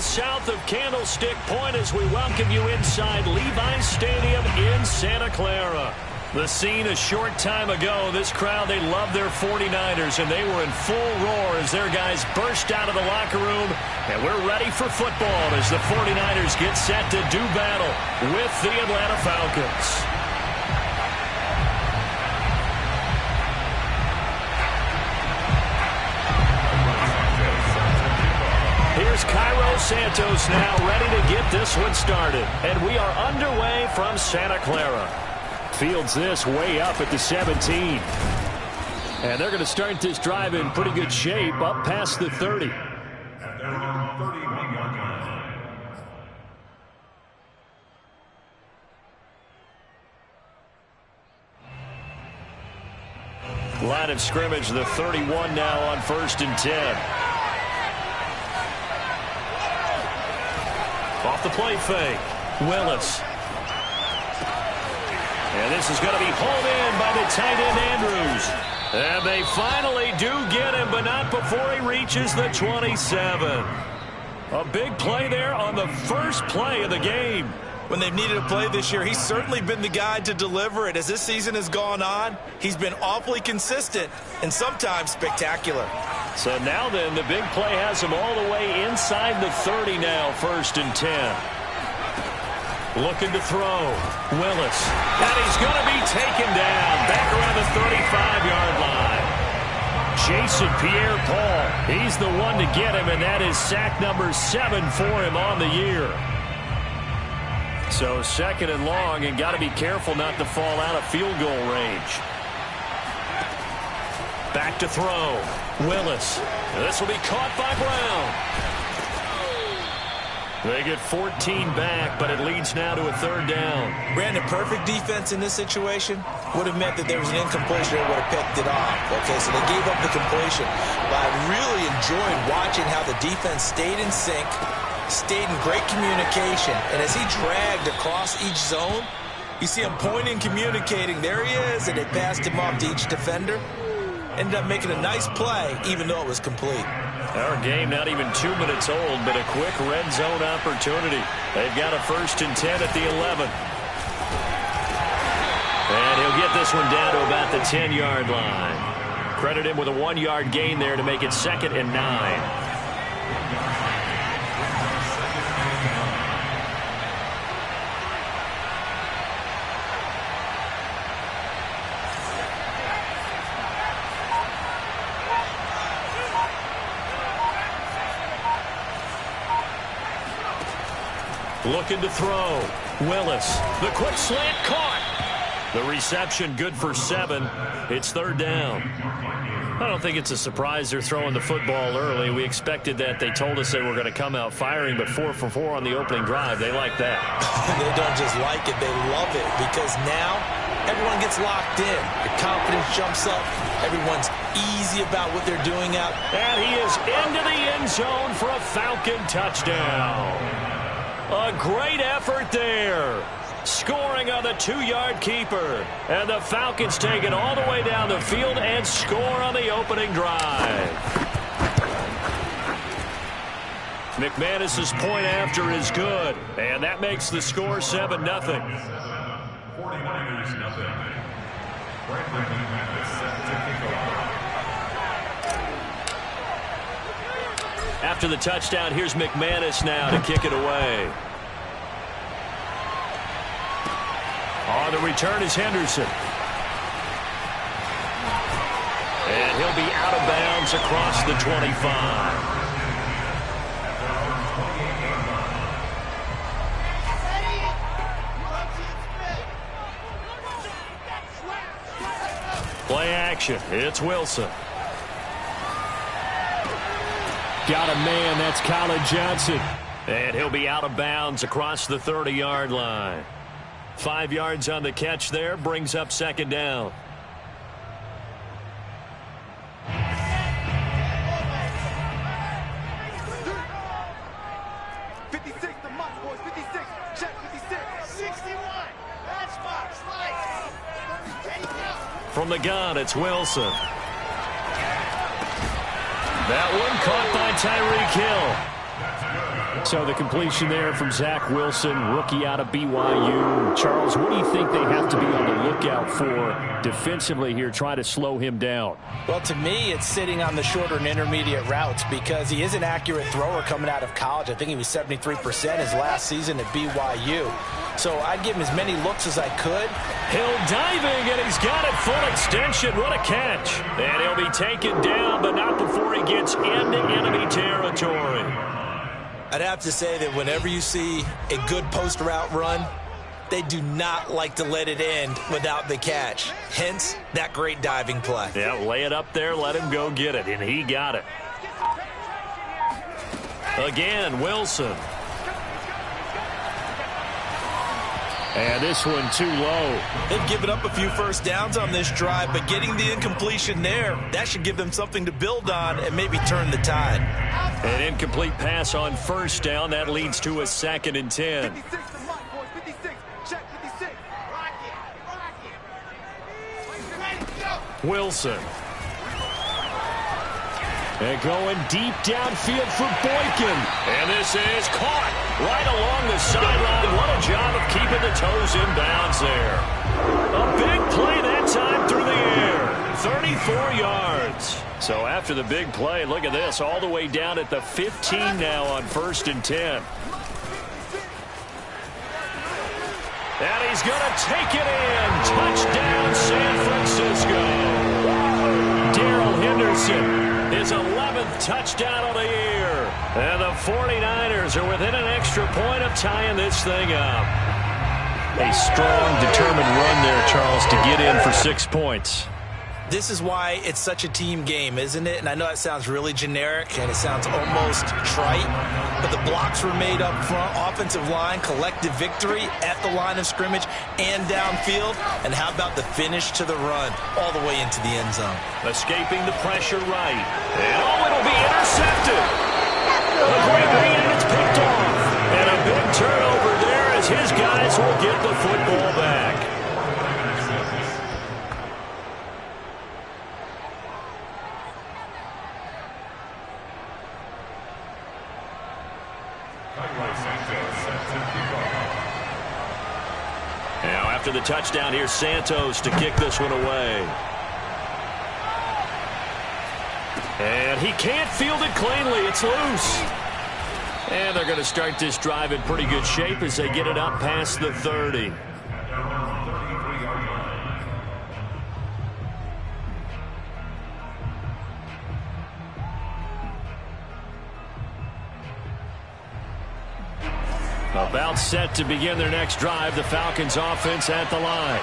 south of Candlestick Point as we welcome you inside Levi's Stadium in Santa Clara. The scene a short time ago, this crowd, they love their 49ers, and they were in full roar as their guys burst out of the locker room. And we're ready for football as the 49ers get set to do battle with the Atlanta Falcons. Here's Cairo Santos now ready to get this one started. And we are underway from Santa Clara. Fields this way up at the 17. And they're going to start this drive in pretty good shape up past the 30. Line of scrimmage, the 31 now on 1st and 10. Off the play fake. Willis. And this is going to be hauled in by the tight end Andrews. And they finally do get him, but not before he reaches the 27. A big play there on the first play of the game. When they've needed a play this year, he's certainly been the guy to deliver it. As this season has gone on, he's been awfully consistent and sometimes spectacular. So now then, the big play has him all the way inside the 30 now, 1st and 10. Looking to throw. Willis. And he's going to be taken down back around the 35-yard line. Jason Pierre-Paul, he's the one to get him, and that is sack number 7 for him on the year. So 2nd and long, and got to be careful not to fall out of field goal range. Back to throw. Willis. This will be caught by Brown. They get 14 back, but it leads now to a 3rd down. Brandon, perfect defense in this situation would have meant that there was an incompletion that would have picked it off. Okay, so they gave up the completion. But I really enjoyed watching how the defense stayed in sync, stayed in great communication, and as he dragged across each zone, you see him pointing, communicating. There he is, and they passed him off to each defender. Ended up making a nice play, even though it was complete. Our game not even 2 minutes old, but a quick red zone opportunity. They've got a 1st and 10 at the 11. And he'll get this one down to about the 10-yard line. Credit him with a 1-yard gain there to make it 2nd and 9. Looking to throw. Willis. The quick slant caught. The reception good for 7. It's 3rd down. I don't think it's a surprise they're throwing the football early. We expected that. They told us they were going to come out firing, but 4 for 4 on the opening drive. They like that. They don't just like it. They love it because now everyone gets locked in. The confidence jumps up. Everyone's easy about what they're doing out. And he is into the end zone for a Falcon touchdown. A great effort there. Scoring on the 2-yard keeper. And the Falcons take it all the way down the field and score on the opening drive. McManus's point after is good. And that makes the score 7-0. 49ers nothing. After the touchdown, here's McManus now to kick it away. On the return is Henderson. And he'll be out of bounds across the 25. Play action. It's Wilson. Got a man. That's Colin Johnson. And he'll be out of bounds across the 30-yard line. 5 yards on the catch there. Brings up 2nd down. From the gun, it's Wilson. That one caught by Tyreek Hill. So the completion there from Zach Wilson, rookie out of BYU. Charles, what do you think they have to be on the lookout for defensively here, trying to slow him down? Well, to me, it's sitting on the shorter and intermediate routes because he is an accurate thrower coming out of college. I think he was 73% his last season at BYU. So I'd give him as many looks as I could. Hill diving, and he's got it full extension. What a catch. And he'll be taken down, but not before he gets into enemy territory. I'd have to say that whenever you see a good post route run, they do not like to let it end without the catch. Hence, that great diving play. Yeah, lay it up there, let him go get it, and he got it. Again, Wilson. And this one too low. They've given up a few first downs on this drive, but getting the incompletion there, that should give them something to build on and maybe turn the tide. An incomplete pass on first down. That leads to a 2nd and 10. Wilson. And going deep downfield for Boykin. And this is caught right along the sideline. What a job of keeping the toes in bounds there. A big play that time through the air. 34 yards. So after the big play, look at this. All the way down at the 15 now on 1st and 10. And he's going to take it in. Touchdown, San Francisco. Darrell Henderson. His 11th touchdown of the year. And the 49ers are within an extra point of tying this thing up. A strong, determined run there, Charles, to get in for 6 points. This is why it's such a team game, isn't it? And I know it sounds really generic and it sounds almost trite, but the blocks were made up front, offensive line, collective victory at the line of scrimmage and downfield. And how about the finish to the run all the way into the end zone? Escaping the pressure right. And it'll be intercepted. A great read, and it's picked off. And a big turnover there as his guys will get the football back. Now after the touchdown, here's Santos to kick this one away. And he can't field it cleanly. It's loose. And they're going to start this drive in pretty good shape as they get it up past the 30. About set to begin their next drive, the Falcons offense at the line.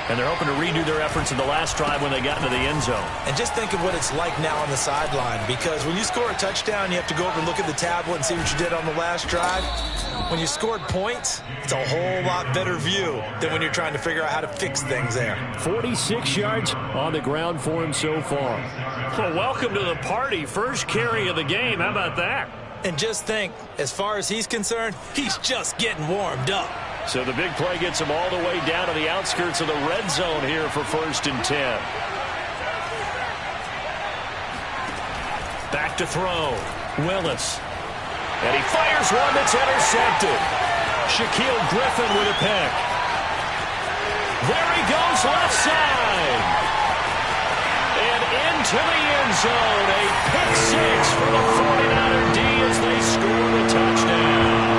And they're hoping to redo their efforts in the last drive when they got into the end zone. And just think of what it's like now on the sideline, because when you score a touchdown, you have to go over and look at the tablet and see what you did on the last drive. When you scored points, it's a whole lot better view than when you're trying to figure out how to fix things there. 46 yards on the ground for him so far. Well, welcome to the party. First carry of the game. How about that? And just think, as far as he's concerned, he's just getting warmed up. So the big play gets him all the way down to the outskirts of the red zone here for 1st and 10. Back to throw. Willis. And he fires one that's intercepted. Shaquille Griffin with a pick. There he goes left side. And into the end zone. A pick six for the 49er D as they score the touchdown.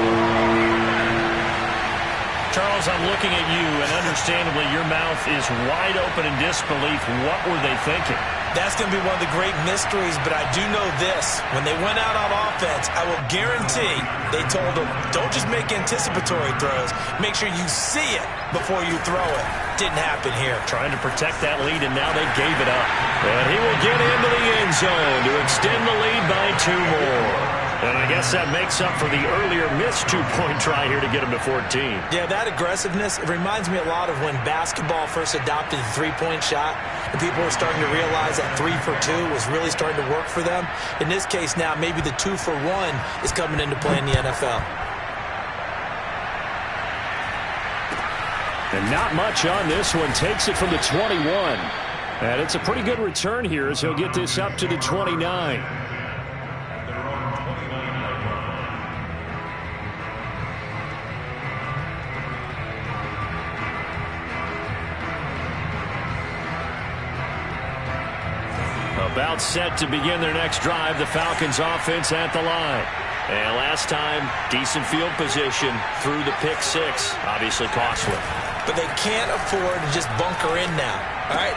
Charles, I'm looking at you, and understandably your mouth is wide open in disbelief. What were they thinking? That's going to be one of the great mysteries, but I do know this. When they went out on offense, I will guarantee they told them, don't just make anticipatory throws. Make sure you see it before you throw it. Didn't happen here. Trying to protect that lead, and now they gave it up. And he will get into the end zone to extend the lead by 2 more. And I guess that makes up for the earlier missed 2-point try here to get him to 14. Yeah, that aggressiveness, it reminds me a lot of when basketball first adopted the 3-point shot, and people were starting to realize that 3 for 2 was really starting to work for them. In this case now, maybe the 2 for 1 is coming into play in the NFL. And not much on this one. Takes it from the 21. And it's a pretty good return here as he'll get this up to the 29. About set to begin their next drive. The Falcons offense at the line. And last time, decent field position through the pick six. Obviously costly. But they can't afford to just bunker in now. All right,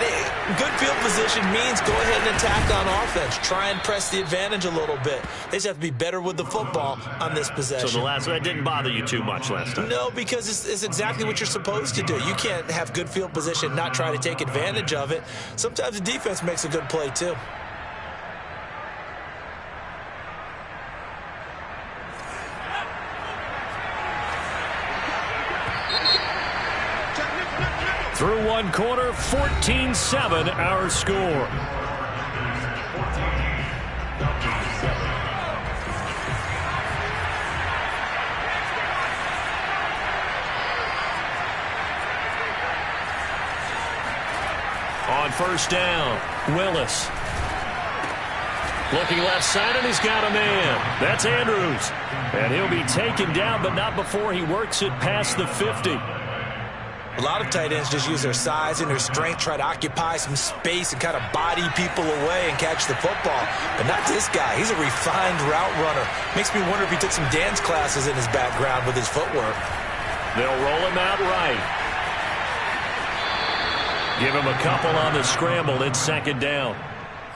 good field position means go ahead and attack on offense. Try and press the advantage a little bit. They just have to be better with the football on this possession. So that didn't bother you too much last time? No, because it's exactly what you're supposed to do. You can't have good field position and not try to take advantage of it. Sometimes the defense makes a good play too. Through one quarter, 14-7 our score. On first down, Willis. Looking left side, and he's got a man. That's Andrews. And he'll be taken down, but not before he works it past the 50. A lot of tight ends just use their size and their strength, try to occupy some space and kind of body people away and catch the football. But not this guy. He's a refined route runner. Makes me wonder if he took some dance classes in his background with his footwork. They'll roll him out right. Give him a couple on the scramble. It's second down.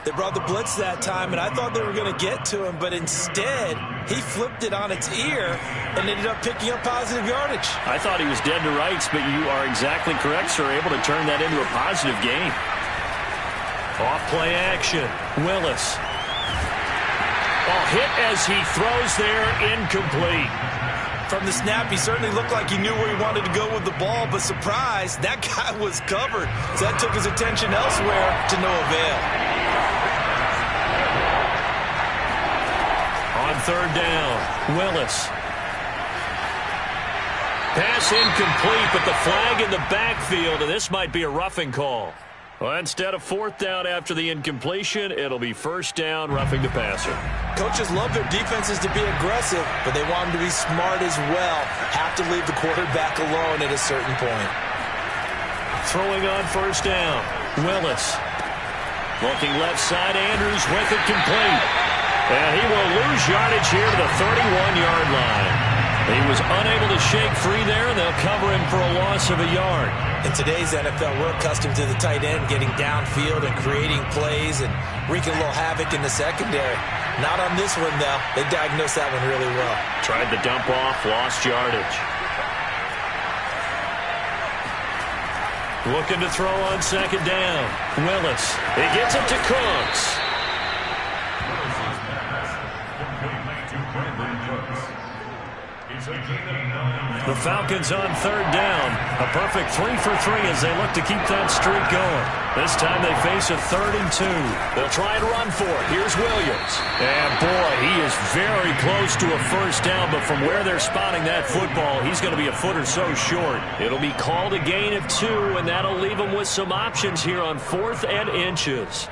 They brought the blitz that time, and I thought they were going to get to him, but instead, he flipped it on its ear and ended up picking up positive yardage. I thought he was dead to rights, but you are exactly correct, sir. Able to turn that into a positive gain. Off play action. Willis. Hit as he throws there, incomplete. From the snap, he certainly looked like he knew where he wanted to go with the ball, but surprise, that guy was covered. So that took his attention elsewhere to no avail. On third down, Willis. Pass incomplete, but the flag in the backfield, and this might be a roughing call. Well, instead of fourth down after the incompletion, it'll be first down, roughing the passer. Coaches love their defenses to be aggressive, but they want them to be smart as well. Have to leave the quarterback alone at a certain point. Throwing on first down, Willis. Looking left side, Andrews with it complete. And he will lose yardage here to the 31-yard line. He was unable to shake free there, and they'll cover him for a loss of a yard. In today's NFL, we're accustomed to the tight end getting downfield and creating plays and wreaking a little havoc in the secondary. Not on this one, though. They diagnosed that one really well. Tried the dump off, lost yardage. Looking to throw on second down. Willis. He gets it to Cooks. The Falcons on third down. A perfect 3 for 3 as they look to keep that streak going. This time they face a 3rd and 2. They'll try and run for it. Here's Williams. And boy, he is very close to a first down, but from where they're spotting that football, he's going to be a foot or so short. It'll be called a gain of 2, and that'll leave him with some options here on 4th and inches.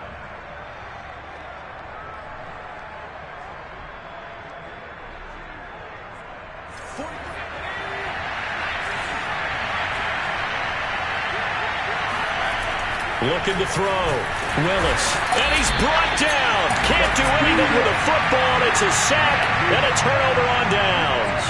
Looking to throw. Willis. And he's brought down. Can't do anything with a football. It's a sack and a turnover on downs.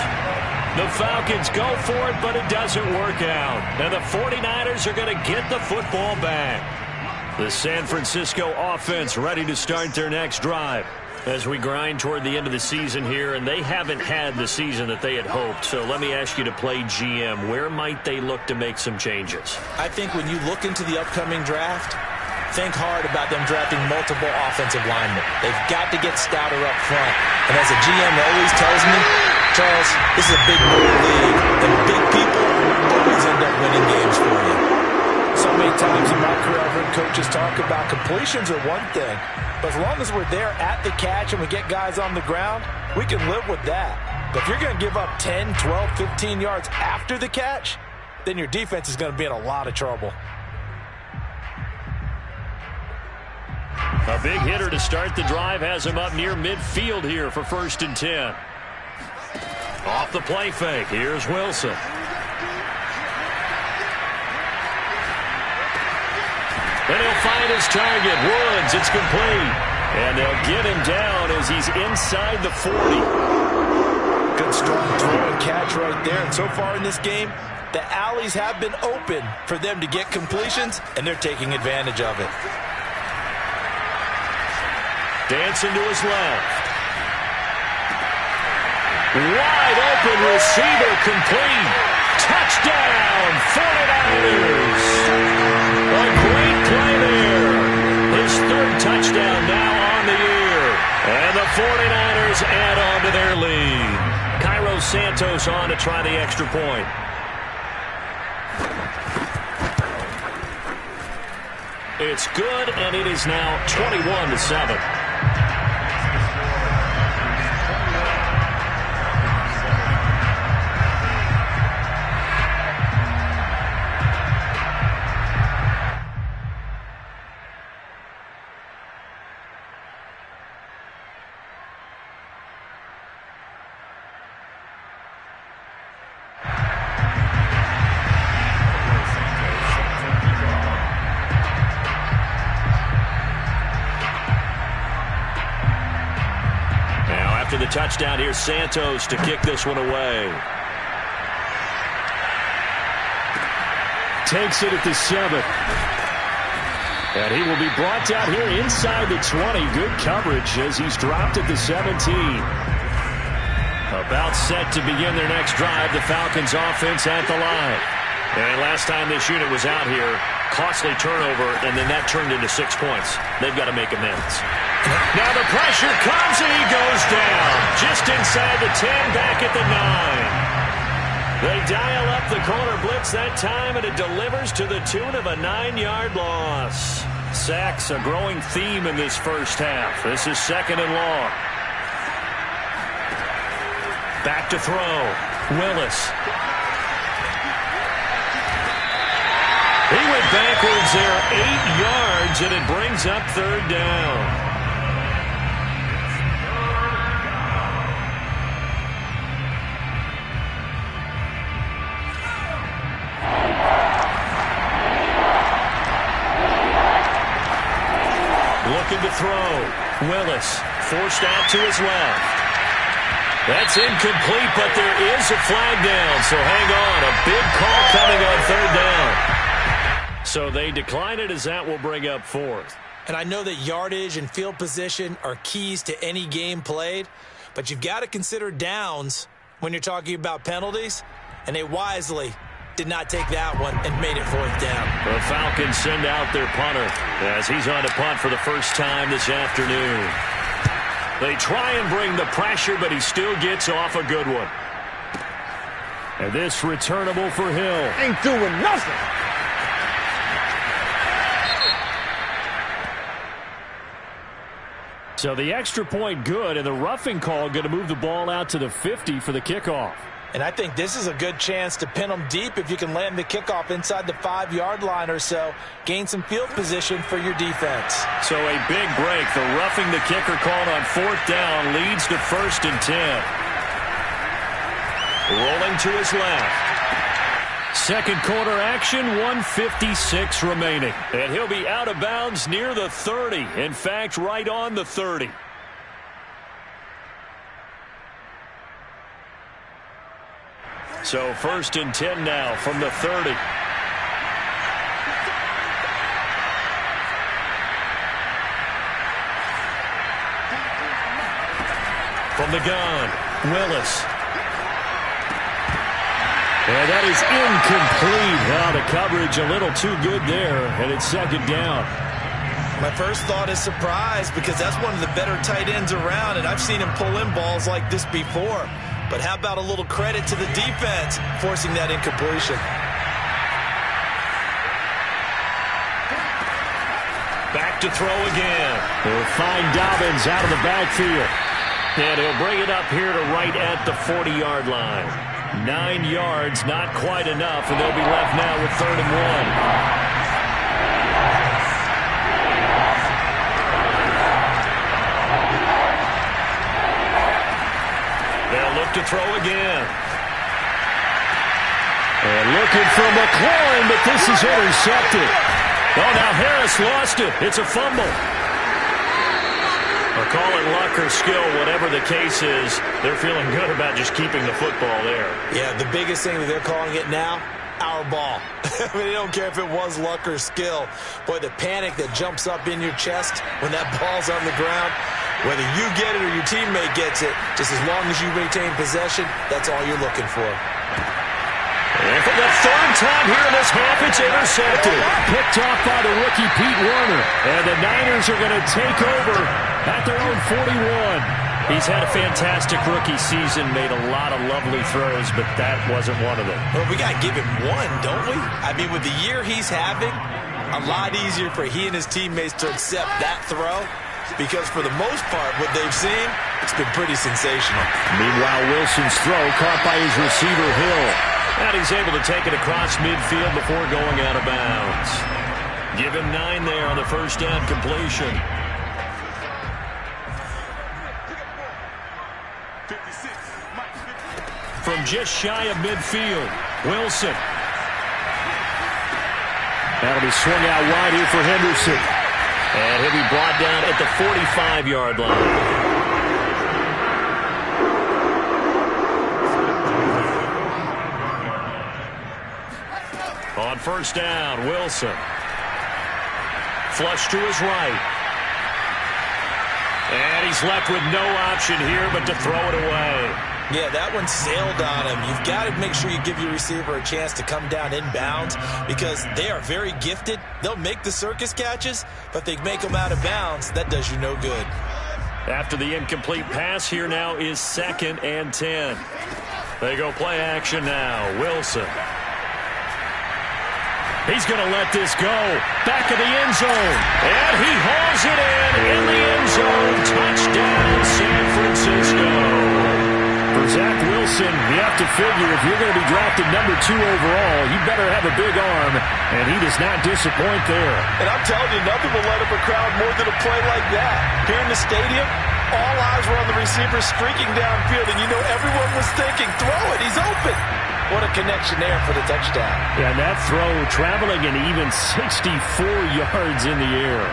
The Falcons go for it, but it doesn't work out. And the 49ers are going to get the football back. The San Francisco offense ready to start their next drive as we grind toward the end of the season here, and they haven't had the season that they had hoped. So let me ask you to play GM. Where might they look to make some changes? I think when you look into the upcoming draft, think hard about them drafting multiple offensive linemen. They've got to get stouter up front. And as a GM always tells me, Charles, this is a big boy league, and big people always end up winning games for you. So many times in my career, I've heard coaches talk about completions are one thing, but as long as we're there at the catch and we get guys on the ground, we can live with that. But if you're going to give up 10, 12, 15 yards after the catch, then your defense is going to be in a lot of trouble. A big hitter to start the drive has him up near midfield here for 1st and 10. Off the play fake, here's Wilson. And he'll find his target. Woods, it's complete. And they'll get him down as he's inside the 40. Good strong throw and catch right there. And so far in this game, the alleys have been open for them to get completions, and they're taking advantage of it. Dancing to his left. Wide open receiver complete. Touchdown, 49ers. A great play there. His third touchdown now on the year. And the 49ers add on to their lead. Cairo Santos on to try the extra point. It's good, and it is now 21-7. After the touchdown, here's Santos to kick this one away. Takes it at the 7. And he will be brought down here inside the 20. Good coverage as he's dropped at the 17. About set to begin their next drive. The Falcons offense at the line. And last time this unit was out here, costly turnover, and then that turned into 6 points. They've got to make amends. Now the pressure comes, and he goes down. Just inside the 10, back at the 9. They dial up the corner blitz that time, and it delivers to the tune of a 9-yard loss. Sacks a growing theme in this first half. This is second and long. Back to throw. Willis. He went backwards there 8 yards, and it brings up third down. Looking to throw. Willis forced out to his left. That's incomplete, but there is a flag down, so hang on. A big call coming on third down. So they decline it as that will bring up fourth. And I know that yardage and field position are keys to any game played, but you've got to consider downs when you're talking about penalties, and they wisely did not take that one and made it fourth down. The Falcons send out their punter as he's on to punt for the first time this afternoon. They try and bring the pressure, but he still gets off a good one. And this returnable for Hill. Ain't doing nothing. So the extra point good, and the roughing call going to move the ball out to the 50 for the kickoff. And I think this is a good chance to pin them deep if you can land the kickoff inside the 5-yard line or so. Gain some field position for your defense. So a big break. The roughing the kicker called on fourth down leads to 1st and 10. Rolling to his left. Second quarter action, 1:56 remaining. And he'll be out of bounds near the 30. In fact, right on the 30. So 1st and 10 now from the 30. From the gun, Willis. And that is incomplete. Now the coverage a little too good there, and it's second down. My first thought is surprise because that's one of the better tight ends around, and I've seen him pull in balls like this before. But how about a little credit to the defense forcing that incompletion? Back to throw again. He'll find Dobbins out of the backfield. And he'll bring it up here to right at the 40-yard line. 9 yards, not quite enough, and they'll be left now with 3rd and 1. They'll look to throw again. And looking for McLaurin, but this is intercepted. Oh, now Harris lost it. It's a fumble. Or call it luck or skill, whatever the case is, they're feeling good about just keeping the football there. Yeah, the biggest thing that they're calling it now, our ball. I mean, they don't care if it was luck or skill. Boy, the panic that jumps up in your chest when that ball's on the ground, whether you get it or your teammate gets it, just as long as you maintain possession, that's all you're looking for. And for the third time here in this half, it's intercepted. Picked off by the rookie Pete Werner. And the Niners are going to take over at their own 41. He's had a fantastic rookie season, made a lot of lovely throws, but that wasn't one of them. Well, we got to give him one, don't we? I mean, with the year he's having, a lot easier for he and his teammates to accept that throw, because for the most part, what they've seen, it's been pretty sensational. Meanwhile, Wilson's throw caught by his receiver, Hill. And he's able to take it across midfield before going out of bounds. Give him 9 there on the first down completion. From just shy of midfield, Wilson. That'll be swung out wide here for Henderson. And he'll be brought down at the 45-yard line. On first down, Wilson. Flush to his right. And he's left with no option here but to throw it away. Yeah, that one sailed on him. You've got to make sure you give your receiver a chance to come down inbounds because they are very gifted. They'll make the circus catches, but they make them out of bounds. That does you no good. After the incomplete pass, here now is 2nd and 10. They go play action now. Wilson. He's going to let this go. Back of the end zone. And he hauls it in the end zone. Touchdown, San Francisco. For Zach Wilson, you have to figure if you're going to be drafted number 2 overall, you better have a big arm, and he does not disappoint there. And I'm telling you, nothing will light up a crowd more than a play like that. Here in the stadium, all eyes were on the receiver streaking downfield, and you know everyone was thinking, throw it, he's open. What a connection there for the touchdown. Yeah, and that throw traveling an even 64 yards in the air.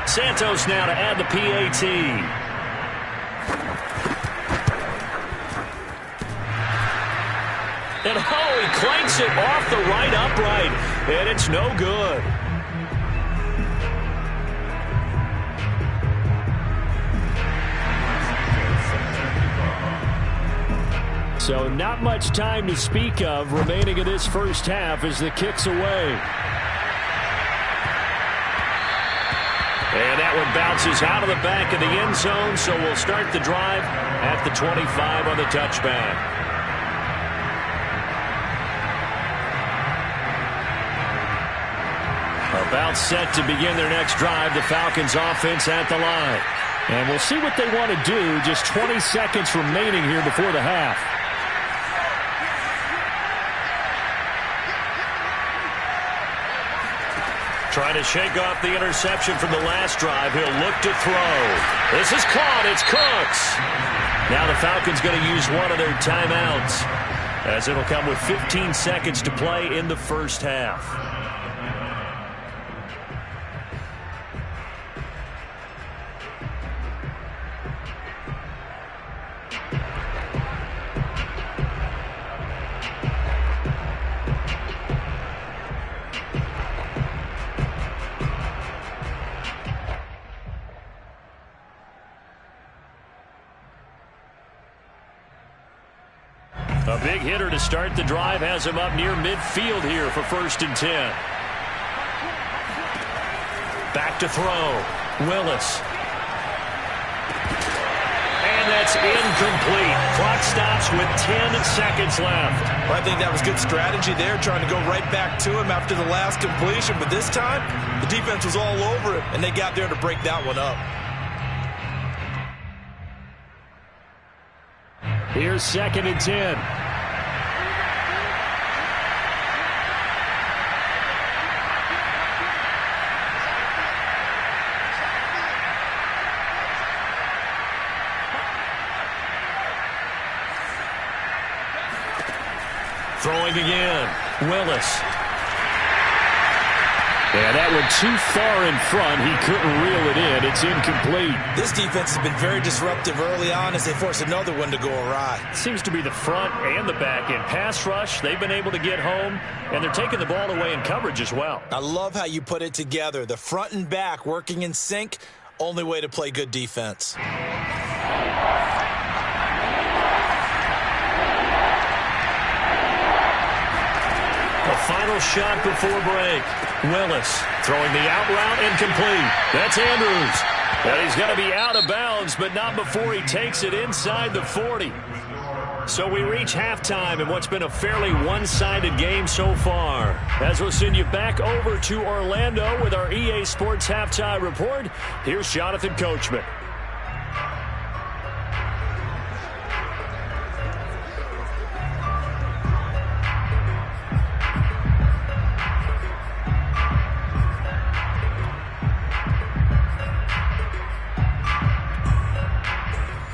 Santos now to add the PAT. And he clanks it off the right upright, and it's no good. So not much time to speak of remaining in this first half as the kick's away. And that one bounces out of the back of the end zone, so we'll start the drive at the 25 on the touchback. About set to begin their next drive, the Falcons offense at the line. And we'll see what they want to do. Just 20 seconds remaining here before the half. Trying to shake off the interception from the last drive. He'll look to throw. This is caught. It's Cooks. Now the Falcons going to use one of their timeouts, as it'll come with 15 seconds to play in the first half. A big hitter to start the drive has him up near midfield here for 1st and 10. Back to throw. Willis. And that's incomplete. Clock stops with 10 seconds left. Well, I think that was good strategy there, trying to go right back to him after the last completion. But this time, the defense was all over it, and they got there to break that one up. Here's 2nd and 10. Throwing again. Willis. Yeah, that one too far in front. He couldn't reel it in. It's incomplete. This defense has been very disruptive early on as they force another one to go awry. Seems to be the front and the back end. Pass rush, they've been able to get home, and they're taking the ball away in coverage as well. I love how you put it together. The front and back working in sync, only way to play good defense. The final shot before break. Willis throwing the out route incomplete. That's Andrews. And he's going to be out of bounds, but not before he takes it inside the 40. So we reach halftime in what's been a fairly one-sided game so far. As we'll send you back over to Orlando with our EA Sports Halftime Report, here's Jonathan Coachman.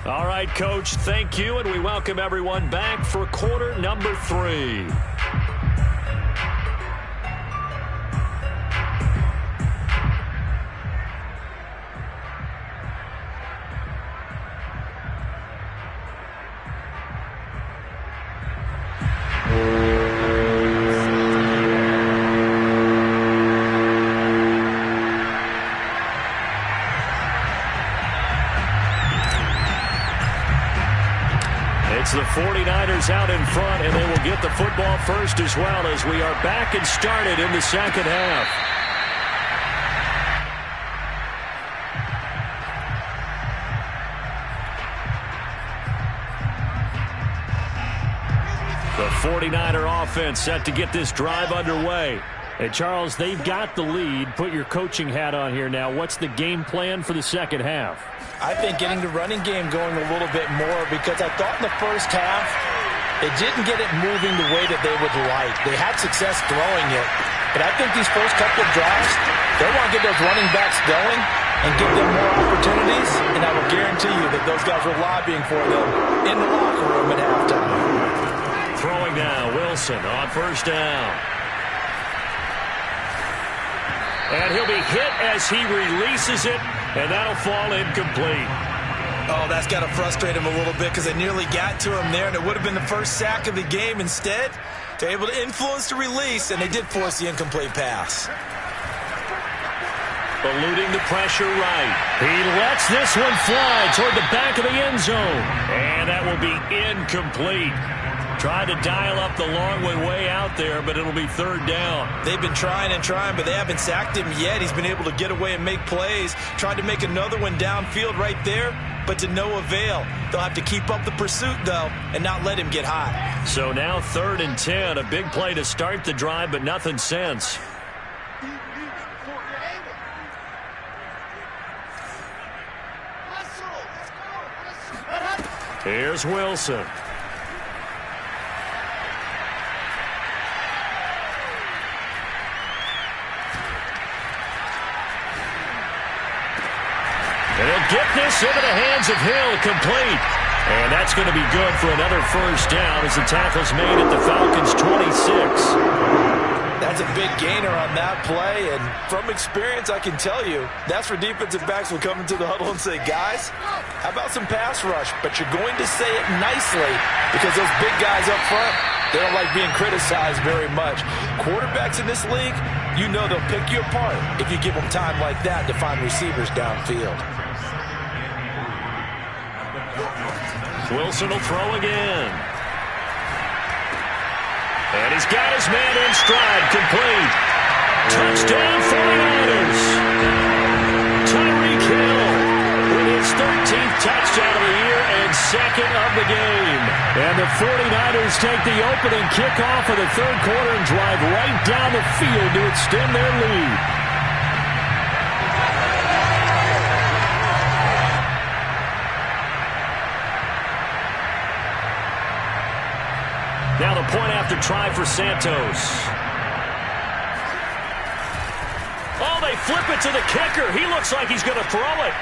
All right, Coach, thank you, and we welcome everyone back for quarter number 3. It's the 49ers out in front, and they will get the football first as well as we are back and started in the second half. The 49er offense set to get this drive underway. And, Charles, they've got the lead. Put your coaching hat on here now. What's the game plan for the second half? I think getting the running game going a little bit more because I thought in the first half they didn't get it moving the way that they would like. They had success throwing it, but I think these first couple of drives, they want to get those running backs going and give them more opportunities, and I will guarantee you that those guys were lobbying for them in the locker room at halftime. Throwing now, Wilson on first down. And he'll be hit as he releases it, and that'll fall incomplete. Oh, that's got to frustrate him a little bit because they nearly got to him there, and it would have been the first sack of the game. Instead, they're able to influence the release, and they did force the incomplete pass. Eluding the pressure right. He lets this one fly toward the back of the end zone, and that will be incomplete. Tried to dial up the long one way out there, but it'll be third down. They've been trying and trying, but they haven't sacked him yet. He's been able to get away and make plays. Tried to make another one downfield right there, but to no avail. They'll have to keep up the pursuit, though, and not let him get hot. So now 3rd and 10. A big play to start the drive, but nothing since. Here's Wilson. And he'll get this into the hands of Hill, complete. And that's going to be good for another first down as the tackle's made at the Falcons' 26. That's a big gainer on that play, and from experience, I can tell you, that's where defensive backs will come into the huddle and say, guys, how about some pass rush? But you're going to say it nicely because those big guys up front, they don't like being criticized very much. Quarterbacks in this league, you know they'll pick you apart if you give them time like that to find receivers downfield. Wilson will throw again. And he's got his man in stride, complete. Touchdown 49ers. Tyreek Hill with his 13th touchdown of the year and 2nd of the game. And the 49ers take the opening kickoff of the 3rd quarter and drive right down the field to extend their lead. Now the point after try for Santos. Oh, they flip it to the kicker. He looks like he's going to throw it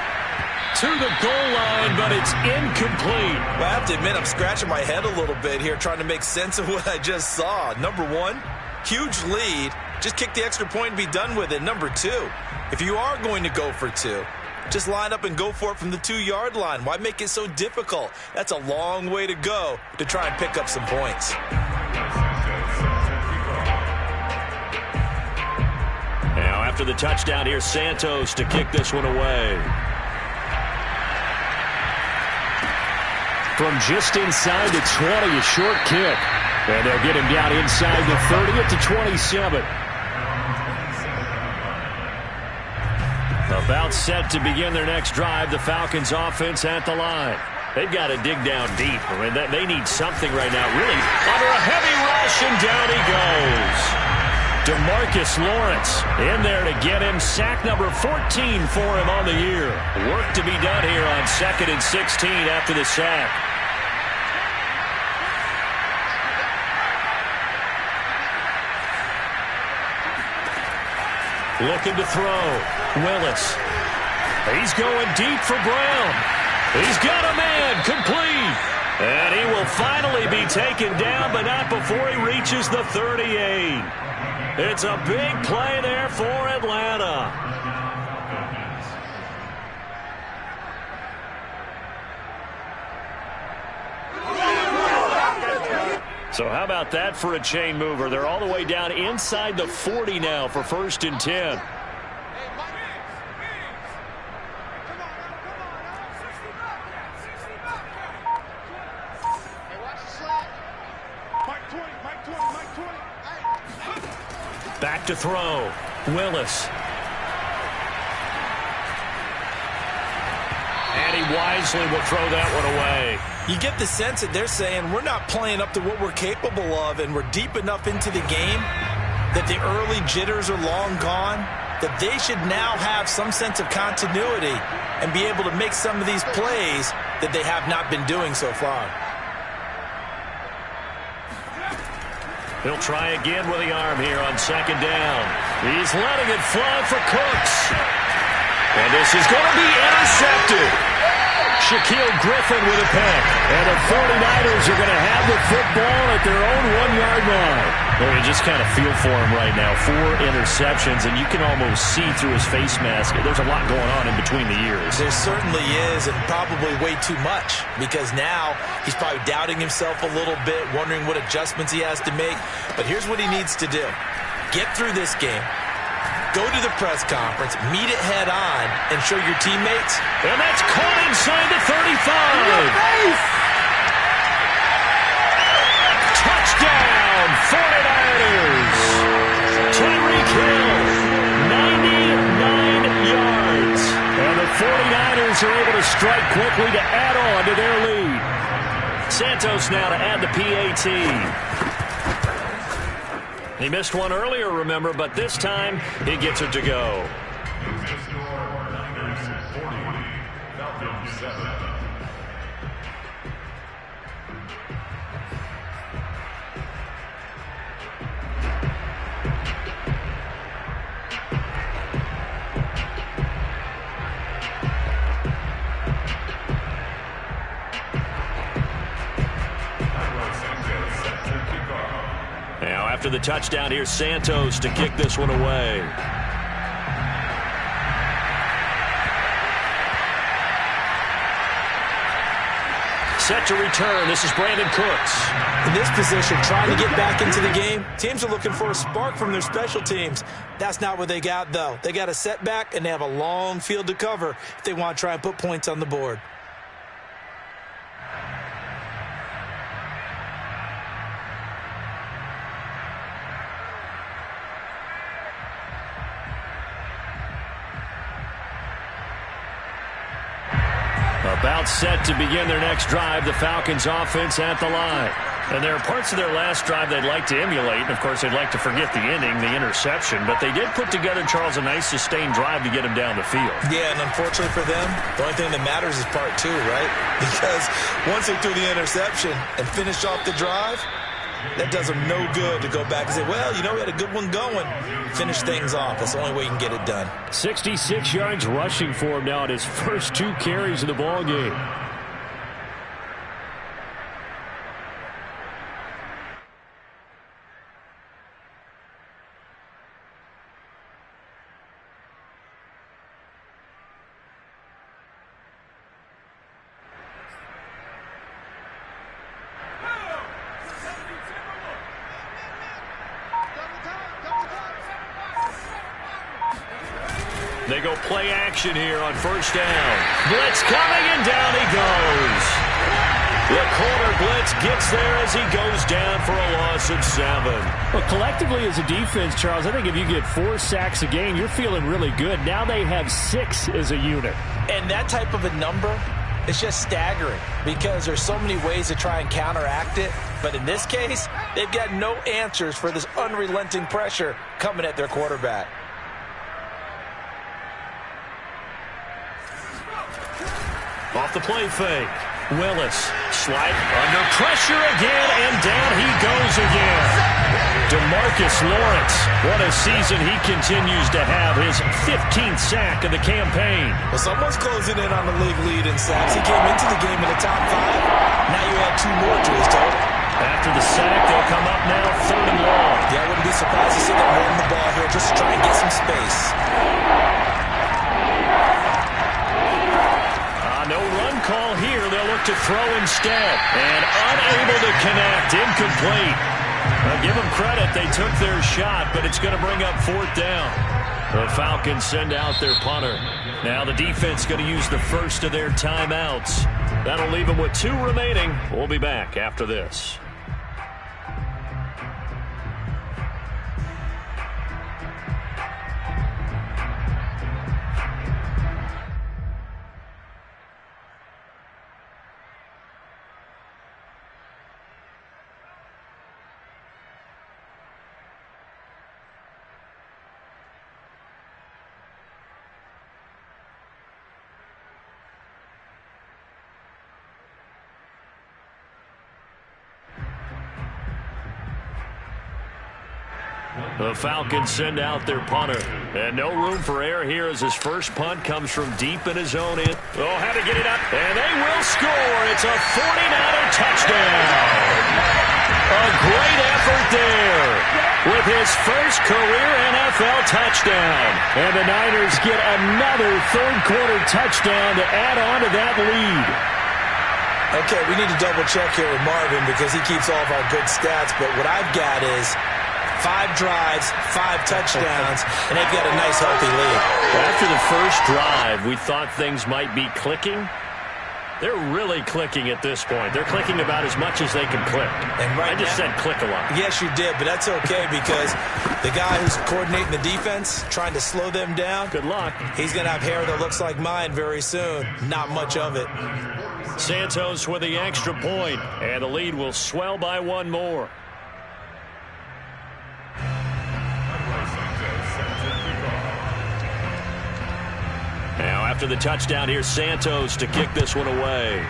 to the goal line, but it's incomplete. Well, I have to admit, I'm scratching my head a little bit here trying to make sense of what I just saw. Number one, huge lead, Just kick the extra point and be done with it. Number two, if you are going to go for two, just line up and go for it from the 2-yard line. Why make it so difficult? That's a long way to go to try and pick up some points. Now after the touchdown, here's Santos to kick this one away. From just inside the 20, a short kick. And they'll get him down inside the 30 at the 27. About set to begin their next drive, the Falcons offense at the line. They've got to dig down deep. I mean, they need something right now, really, under a heavy rush, and down he goes. DeMarcus Lawrence in there to get him. Sack number 14 for him on the year. Work to be done here on 2nd and 16 after the sack. Looking to throw. Willis. He's going deep for Brown. He's got a man. Complete. And he will finally be taken down, but not before he reaches the 38. It's a big play there for Atlanta. So how about that for a chain mover? They're all the way down inside the 40 now for 1st and 10. Back to throw. Willis. And he wisely will throw that one away. You get the sense that they're saying we're not playing up to what we're capable of, and we're deep enough into the game that the early jitters are long gone, that they should now have some sense of continuity and be able to make some of these plays that they have not been doing so far. He'll try again with the arm here on 2nd down. He's letting it fly for Cooks. And this is going to be intercepted. Shaquille Griffin with a pick. And the 49ers are going to have the football at their own 1-yard line. Well, you just kind of feel for him right now. 4 interceptions, and you can almost see through his face mask. There's a lot going on in between the ears. There certainly is, and probably way too much, because now he's probably doubting himself a little bit, wondering what adjustments he has to make. But here's what he needs to do. Get through this game. Go to the press conference, meet it head on, and show your teammates. And that's caught inside the 35. Touchdown, 49ers. Tyreek Hill, 99 yards. And the 49ers are able to strike quickly to add on to their lead. Santos now to add the PAT. He missed one earlier, remember, but this time he gets it to go. Now, after the touchdown, here's Santos to kick this one away. Set to return. This is Brandon Cooks. In this position, trying to get back into the game, teams are looking for a spark from their special teams. That's not what they got, though. They got a setback, and they have a long field to cover if they want to try and put points on the board. About set to begin their next drive, the Falcons offense at the line. And there are parts of their last drive they'd like to emulate. And, of course, they'd like to forget the ending, the interception. But they did put together, Charles, a nice sustained drive to get him down the field. Yeah, and unfortunately for them, the only thing that matters is part 2, right? Because once they threw the interception and finished off the drive, that does them no good to go back and say, well, you know, we had a good one going. Finish things off. That's the only way you can get it done. 66 yards rushing for him now at his first 2 carries of the ball game. They go play action here on first down. Blitz coming, and down he goes. The corner blitz gets there as he goes down for a loss of 7. Well, collectively as a defense, Charles, I think if you get 4 sacks a game, you're feeling really good. Now they have 6 as a unit. And that type of a number, it's just staggering because there's so many ways to try and counteract it. But in this case, they've got no answers for this unrelenting pressure coming at their quarterback. Off the play fake. Willis, slight under pressure again, and down he goes again. DeMarcus Lawrence, what a season he continues to have, his 15th sack of the campaign. Well, someone's closing in on the league lead in sacks. He came into the game in the top 5. Now you add 2 more to his total. After the sack, they'll come up now 3rd and long. Yeah, I wouldn't be surprised to see them run the ball here just to try and get some space. No run call here. They'll look to throw instead. And unable to connect. Incomplete. Give them credit. They took their shot, but it's going to bring up 4th down. The Falcons send out their punter. Now the defense going to use the first of their timeouts. That'll leave them with 2 remaining. We'll be back after this. The Falcons send out their punter. And no room for error here as his first punt comes from deep in his own end. Oh, had to get it up. And they will score. It's a 49er touchdown. A great effort there with his first career NFL touchdown. And the Niners get another third-quarter touchdown to add on to that lead. Okay, we need to double-check here with Marvin because he keeps all of our good stats. But what I've got is 5 drives, 5 touchdowns, and they've got a nice, healthy lead. After the first drive, we thought things might be clicking. They're really clicking at this point. They're clicking about as much as they can click. And right I just said click a lot. Yes, you did, but that's okay because the guy who's coordinating the defense, trying to slow them down, good luck. He's going to have hair that looks like mine very soon. Not much of it. Santos with the extra point, and the lead will swell by 1 more. Now after the touchdown, here's Santos to kick this one away.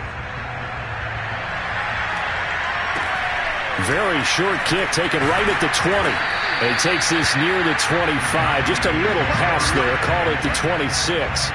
Very short kick taken right at the 20. He takes this near the 25. Just a little pass there. Call it the 26.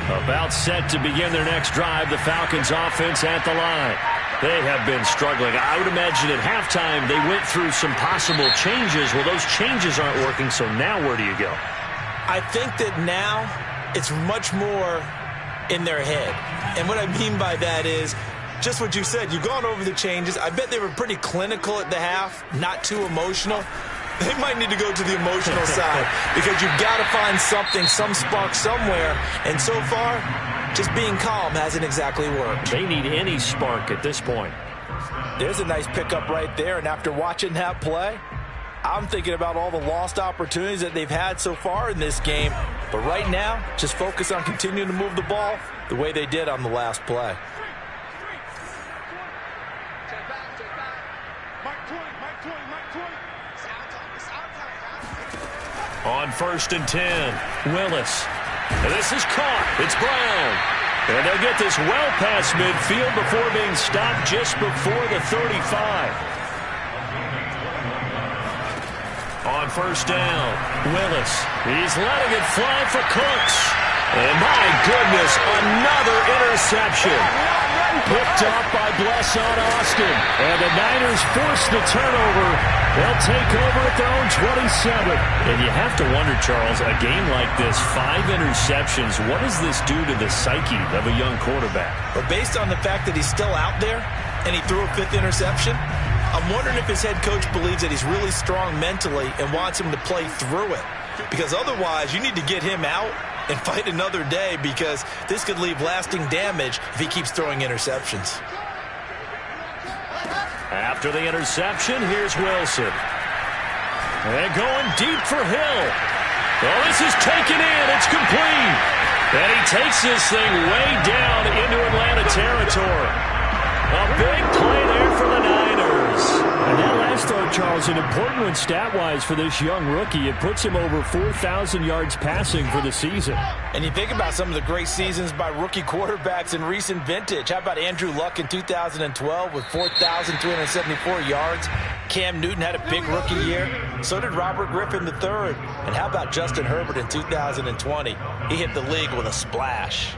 About set to begin their next drive, the Falcons offense at the line. They have been struggling. I would imagine at halftime they went through some possible changes. Well, those changes aren't working, so now where do you go? I think that now it's much more in their head. And what I mean by that is just what you said. You've gone over the changes. I bet they were pretty clinical at the half, not too emotional. They might need to go to the emotional side because you've got to find something, some spark somewhere. And so far, just being calm hasn't exactly worked. They need any spark at this point. There's a nice pickup right there. And after watching that play, I'm thinking about all the lost opportunities that they've had so far in this game. But right now, just focus on continuing to move the ball the way they did on the last play. On 1st and 10, Willis. And this is caught. It's Brown. And they'll get this well past midfield before being stopped just before the 35. On first down, Willis. He's letting it fly for Cooks. And my goodness, another interception. Picked off by Bless on Austin. And the Niners force the turnover. They'll take over at their own 27. And you have to wonder, Charles, a game like this, 5 interceptions, what does this do to the psyche of a young quarterback? Well, based on the fact that he's still out there and he threw a 5th interception, I'm wondering if his head coach believes that he's really strong mentally and wants him to play through it. Because otherwise, you need to get him out and fight another day, because this could leave lasting damage if he keeps throwing interceptions. After the interception, here's Wilson. And going deep for Hill. Oh, this is taken in. It's complete. And he takes this thing way down into Atlanta territory. A big play there for the Niners. And that last throw, Charles, an important one stat-wise for this young rookie. It puts him over 4,000 yards passing for the season. And you think about some of the great seasons by rookie quarterbacks in recent vintage. How about Andrew Luck in 2012 with 4,374 yards? Cam Newton had a big rookie year. So did Robert Griffin III. And how about Justin Herbert in 2020? He hit the league with a splash.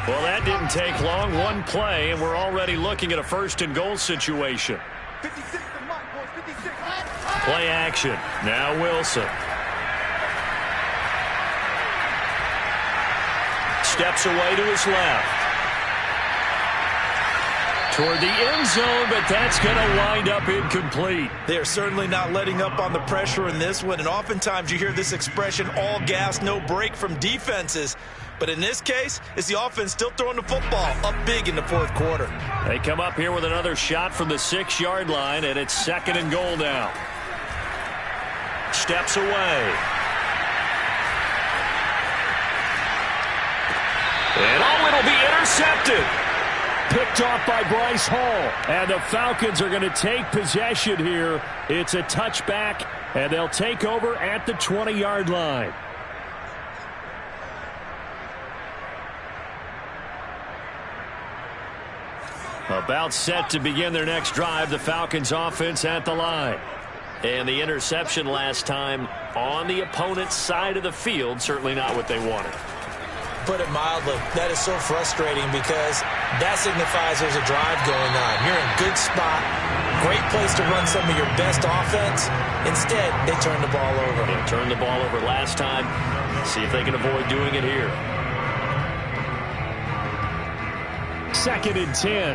Well, that didn't take long. One play, and we're already looking at a 1st and goal situation. 56 to Mike, boys, 56. Play action. Now Wilson. Steps away to his left. Toward the end zone, but that's going to wind up incomplete. They are certainly not letting up on the pressure in this one, and oftentimes you hear this expression, all gas, no break, from defenses. But in this case, it's the offense still throwing the football up big in the 4th quarter. They come up here with another shot from the 6-yard line, and it's 2nd and goal now. Steps away. And oh, it'll be intercepted. Picked off by Bryce Hall. And the Falcons are going to take possession here. It's a touchback, and they'll take over at the 20-yard line. About set to begin their next drive, the Falcons offense at the line. And the interception last time on the opponent's side of the field, certainly not what they wanted. Put it mildly, that is so frustrating, because that signifies there's a drive going on. You're in a good spot, great place to run some of your best offense. Instead, they turn the ball over. They turned the ball over last time. See if they can avoid doing it here. 2nd and 10.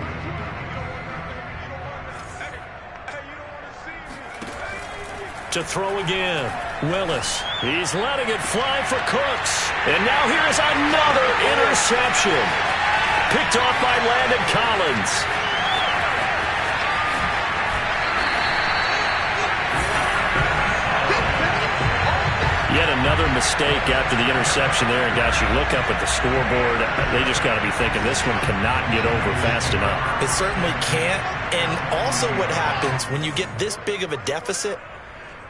To throw again, Willis. He's letting it fly for Cooks. And now here is another interception. Picked off by Landon Collins. Yet another mistake after the interception there. And gosh, you look up at the scoreboard, they just got to be thinking this one cannot get over fast enough. It certainly can't. And also what happens when you get this big of a deficit,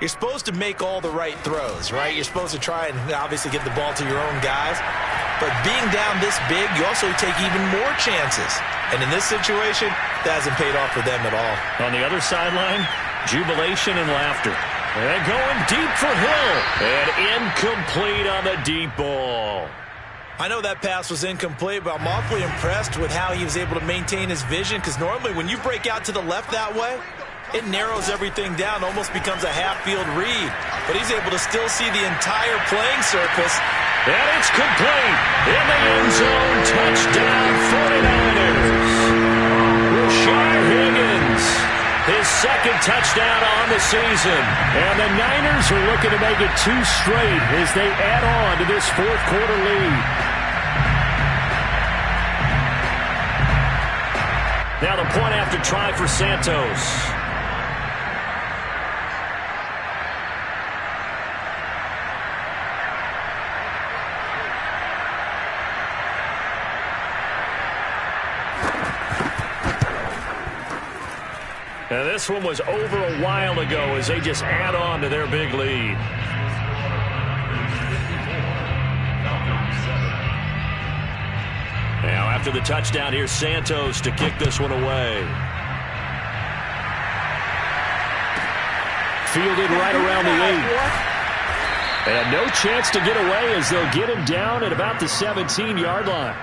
you're supposed to make all the right throws, right? You're supposed to try and obviously get the ball to your own guys. But being down this big, you also take even more chances. And in this situation, that hasn't paid off for them at all. On the other sideline, jubilation and laughter. And going deep for Hill. And incomplete on the deep ball. I know that pass was incomplete, but I'm awfully impressed with how he was able to maintain his vision, because normally when you break out to the left that way, it narrows everything down, almost becomes a half-field read. But he's able to still see the entire playing surface. And it's complete. In the end zone, touchdown 49ers. Rashard Higgins, his 2nd touchdown on the season. And the Niners are looking to make it 2 straight as they add on to this 4th quarter lead. Now the point after try for Santos. And this one was over a while ago as they just add on to their big lead. Now after the touchdown, here's Santos to kick this one away. Fielded right around the 8. And no chance to get away as they'll get him down at about the 17-yard line.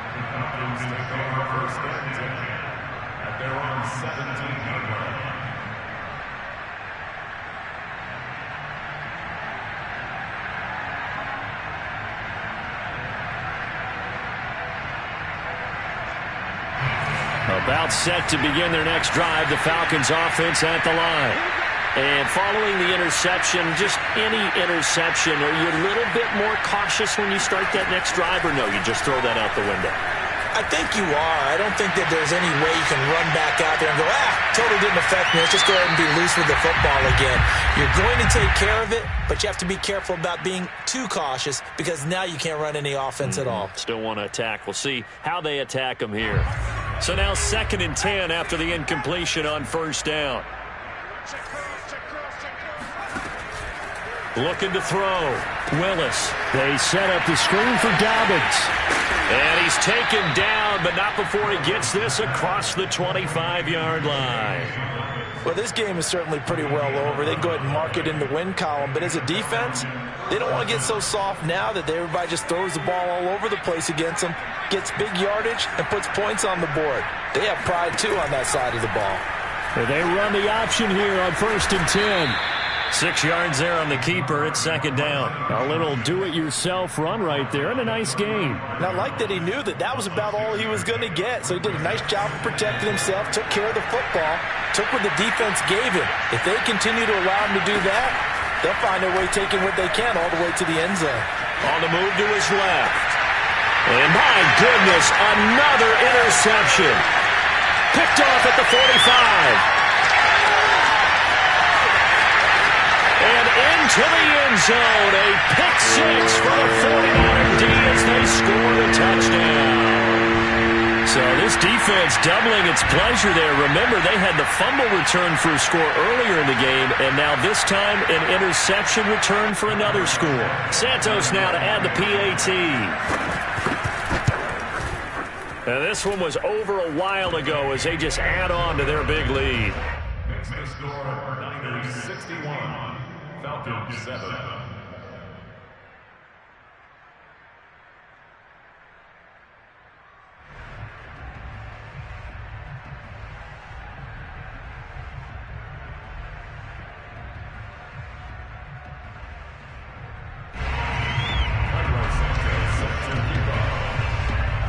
About set to begin their next drive, the Falcons offense at the line. And following the interception, just any interception, are you a little bit more cautious when you start that next drive, or no, you just throw that out the window? I think you are. I don't think that there's any way you can run back out there and go, totally didn't affect me. Let's just go ahead and be loose with the football again. You're going to take care of it, but you have to be careful about being too cautious because now you can't run any offense at all. Still want to attack. We'll see how they attack them here. So now 2nd and 10 after the incompletion on 1st down. Looking to throw. Willis. They set up the screen for Dobbins. And he's taken down, but not before he gets this across the 25-yard line. Well, this game is certainly pretty well over. They can go ahead and mark it in the win column. But as a defense, they don't want to get so soft now that everybody just throws the ball all over the place against them, gets big yardage, and puts points on the board. They have pride, too, on that side of the ball. They run the option here on 1st and 10. 6 yards there on the keeper. It's 2nd down. A little do-it-yourself run right there and a nice game. And I like that he knew that that was about all he was going to get. So he did a nice job of protecting himself, took care of the football, took what the defense gave him. If they continue to allow him to do that, they'll find their way taking what they can all the way to the end zone. On the move to his left. And my goodness, another interception. Picked off at the 45. And into the end zone, a pick 6 for the 49er D as they score the touchdown. So this defense doubling its pleasure there. Remember, they had the fumble return for a score earlier in the game, and now this time an interception return for another score. Santos now to add the PAT. Now this one was over a while ago as they just add on to their big lead. Next to score, Niners 61, Falcons 7.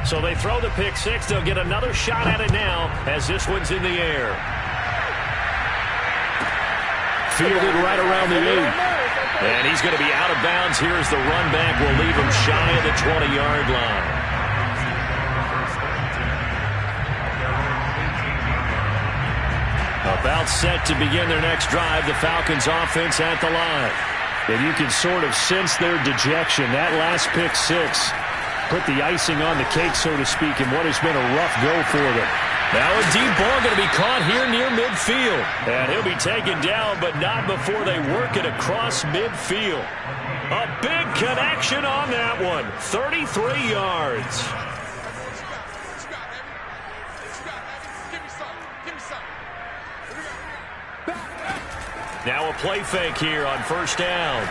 So they throw the pick 6. They'll get another shot at it now as this one's in the air. Fielded right around the 8. And he's going to be out of bounds. Here's the run back. Will leave him shy of the 20-yard line. About set to begin their next drive. The Falcons offense at the line. And you can sort of sense their dejection. That last pick 6 put the icing on the cake, so to speak, in what has been a rough go for them. Now a deep ball going to be caught here near midfield. And he'll be taken down, but not before they work it across midfield. A big connection on that one. 33 yards. Now a play fake here on 1st down.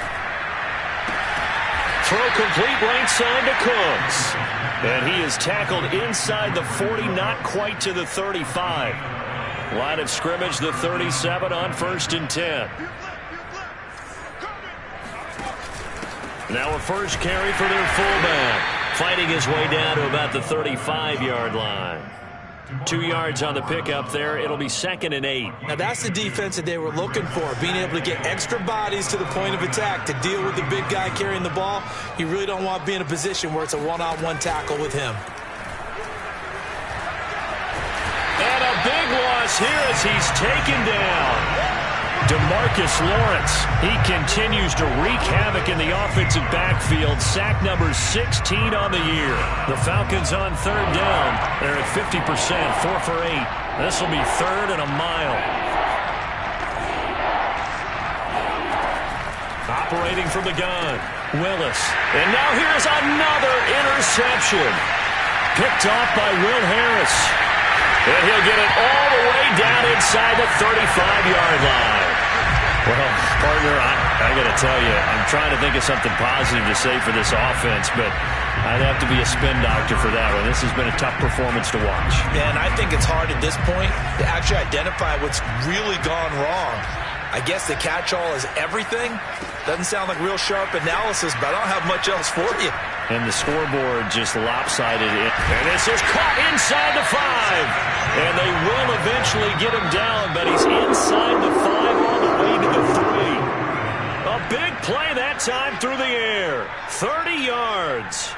Throw complete right side to Cooks. And he is tackled inside the 40, not quite to the 35. Line of scrimmage, the 37 on 1st and 10. Now a first carry for their fullback. Fighting his way down to about the 35-yard line. 2 yards on the pickup there. It'll be 2nd and 8. Now that's the defense that they were looking for, being able to get extra bodies to the point of attack to deal with the big guy carrying the ball. You really don't want to be in a position where it's a one-on-one tackle with him. And a big loss here as he's taken down. DeMarcus Lawrence, he continues to wreak havoc in the offensive backfield. Sack number 16 on the year. The Falcons on 3rd down. They're at 50%, 4 for 8. This will be 3rd and a mile. operating from the gun. Willis. And now here's another interception. Picked off by Will Harris. And he'll get it all the way down inside the 35-yard line. Well, partner, I got to tell you, I'm trying to think of something positive to say for this offense, but I'd have to be a spin doctor for that one. This has been a tough performance to watch. Yeah, and I think it's hard at this point to actually identify what's really gone wrong. I guess the catch-all is everything. Doesn't sound like real sharp analysis, but I don't have much else for you. And the scoreboard just lopsided it. And this is caught inside the 5. And they will eventually get him down, but he's inside the 5 all the way to the 3. A big play that time through the air. 30 yards.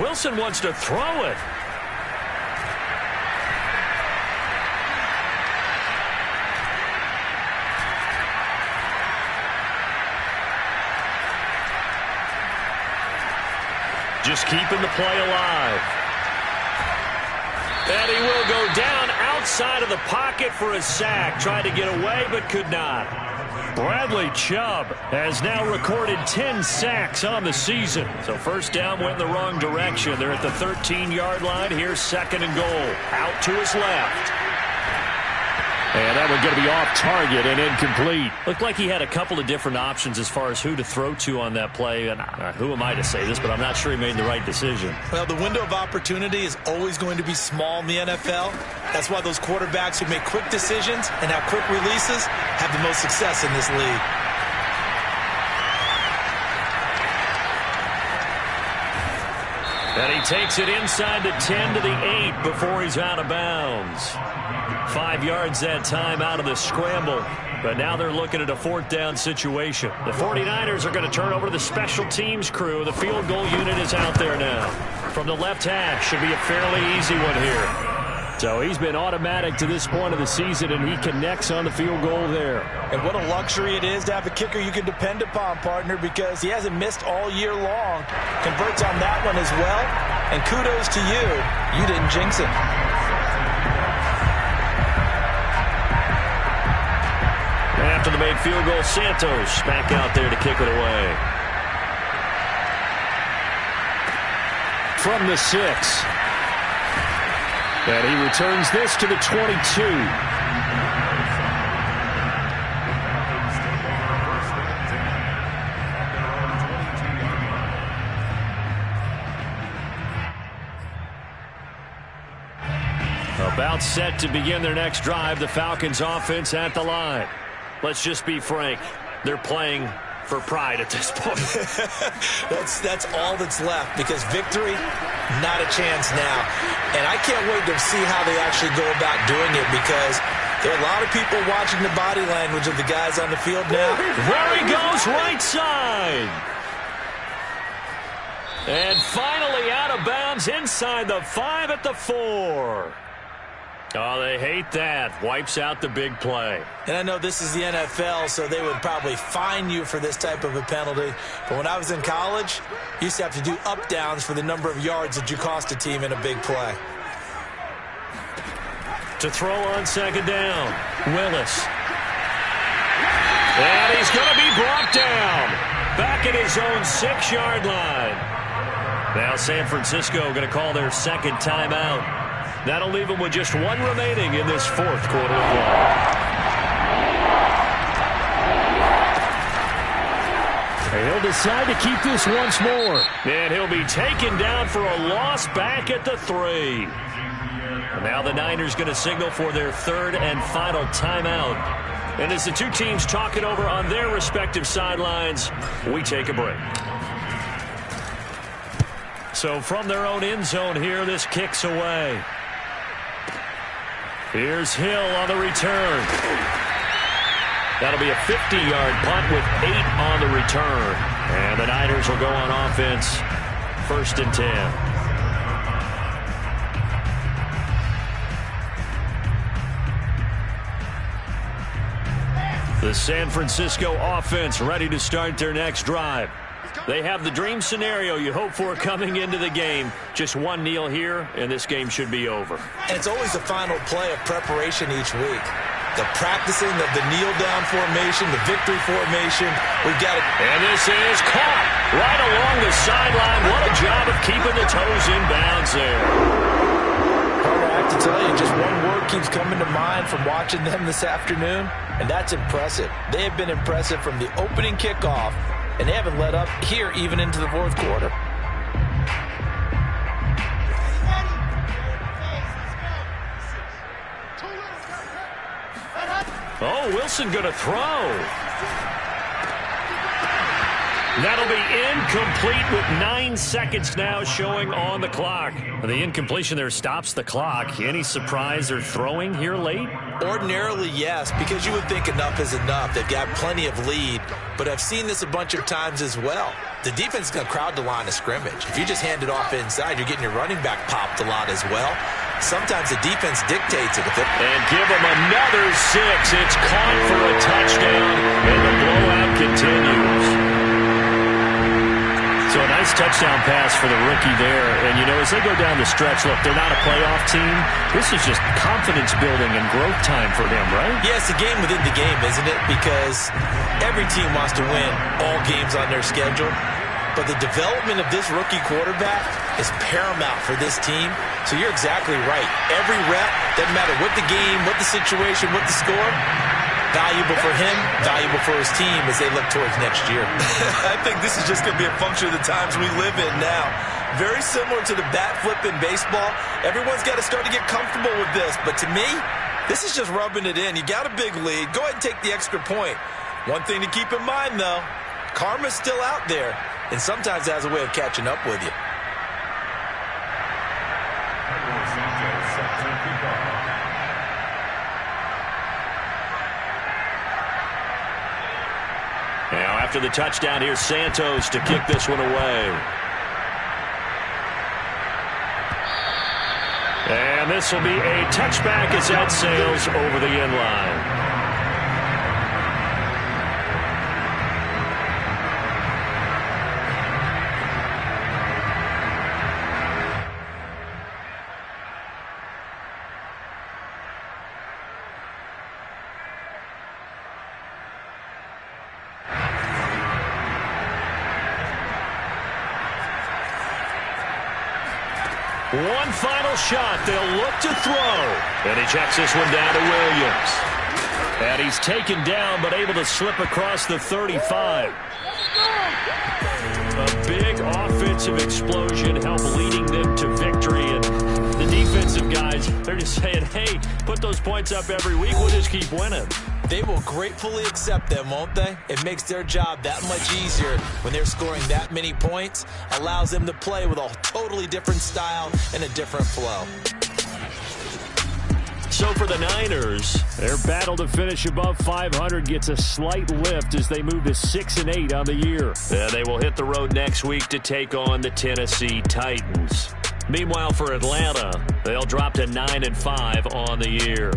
Wilson wants to throw it. Just keeping the play alive. And he will go down outside of the pocket for a sack. Tried to get away, but could not. Bradley Chubb has now recorded 10 sacks on the season. So first down went in the wrong direction. They're at the 13-yard line. Here's 2nd and goal. Out to his left. And that one going to be off target and incomplete. Looked like he had a couple of different options as far as who to throw to on that play. And who am I to say this, but I'm not sure he made the right decision. Well, the window of opportunity is always going to be small in the NFL. That's why those quarterbacks who make quick decisions and have quick releases have the most success in this league. And he takes it inside the 10 to the 8 before he's out of bounds. 5 yards that time out of the scramble. But now they're looking at a 4th down situation. The 49ers are going to turn over to the special teams crew. The field goal unit is out there now. From the left hash, should be a fairly easy one here. So he's been automatic to this point of the season, and he connects on the field goal there. And what a luxury it is to have a kicker you can depend upon, partner, because he hasn't missed all year long. Converts on that one as well. And kudos to you. You didn't jinx it. After the made field goal, Santos back out there to kick it away. From the 6. And he returns this to the 22. About set to begin their next drive. The Falcons offense at the line. Let's just be frank. They're playing for pride at this point. That's all that's left, because victory, not a chance now. And I can't wait to see how they actually go about doing it, because there are a lot of people watching the body language of the guys on the field now. There he goes, right side. And finally out of bounds inside the 5 at the 4. Oh, they hate that. Wipes out the big play. And I know this is the NFL, so they would probably fine you for this type of a penalty. But when I was in college, you used to have to do up-downs for the number of yards that you cost a team in a big play. To throw on 2nd down, Willis. And he's going to be brought down. Back at his own 6-yard line. Now San Francisco going to call their 2nd timeout. That'll leave him with just 1 remaining in this 4th quarter of play. He'll decide to keep this once more. And he'll be taken down for a loss back at the 3. And now the Niners going to signal for their 3rd and final timeout. And as the two teams talk it over on their respective sidelines, we take a break. So from their own end zone here, this kicks away. Here's Hill on the return. That'll be a 50-yard punt with 8 on the return. And the Niners will go on offense, 1st and 10. The San Francisco offense ready to start their next drive. They have the dream scenario you hope for coming into the game. Just 1 kneel here, and this game should be over. And it's always the final play of preparation each week. the practicing of the kneel-down formation, the victory formation. We've got it. And this is caught right along the sideline. What a job of keeping the toes in bounds there. I have to tell you, just one word keeps coming to mind from watching them this afternoon, and that's impressive. They have been impressive from the opening kickoff, and they haven't let up here even into the fourth quarter. Oh, Wilson going to throw. That'll be incomplete with 9 seconds now showing on the clock. The incompletion there stops the clock. Any surprise they're throwing here late? Ordinarily, yes, because you would think enough is enough. They've got plenty of lead, but I've seen this a bunch of times as well. The defense is going to crowd the line of scrimmage. If you just hand it off inside, you're getting your running back popped a lot as well. Sometimes the defense dictates it. And give them another 6. It's caught for a touchdown, and the blowout continues. So a nice touchdown pass for the rookie there. And, you know, as they go down the stretch, look, they're not a playoff team. This is just confidence building and growth time for them, right? Yeah, it's a game within the game, isn't it? Because every team wants to win all games on their schedule. But the development of this rookie quarterback is paramount for this team. So you're exactly right. Every rep, doesn't matter what the game, what the situation, what the score, valuable for him, valuable for his team as they look towards next year. I think this is just going to be a function of the times we live in now. Very similar to the bat flip in baseball. Everyone's got to start to get comfortable with this. But to me, this is just rubbing it in. You got a big lead. Go ahead and take the extra point. One thing to keep in mind, though, karma's still out there, and sometimes it has a way of catching up with you. Now after the touchdown, here's Santos to kick this one away. And this will be a touchback as that sails over the end line. One final shot. They'll look to throw. And he checks this one down to Williams. And he's taken down but able to slip across the 35. A big offensive explosion helped leading them to victory. And the defensive guys, they're just saying, hey, put those points up every week. We'll just keep winning. They will gratefully accept them, won't they? It makes their job that much easier when they're scoring that many points. Allows them to play with a totally different style and a different flow. So for the Niners, their battle to finish above 500 gets a slight lift as they move to 6-8 on the year. And they will hit the road next week to take on the Tennessee Titans. Meanwhile, for Atlanta, they'll drop to 9-5 on the year.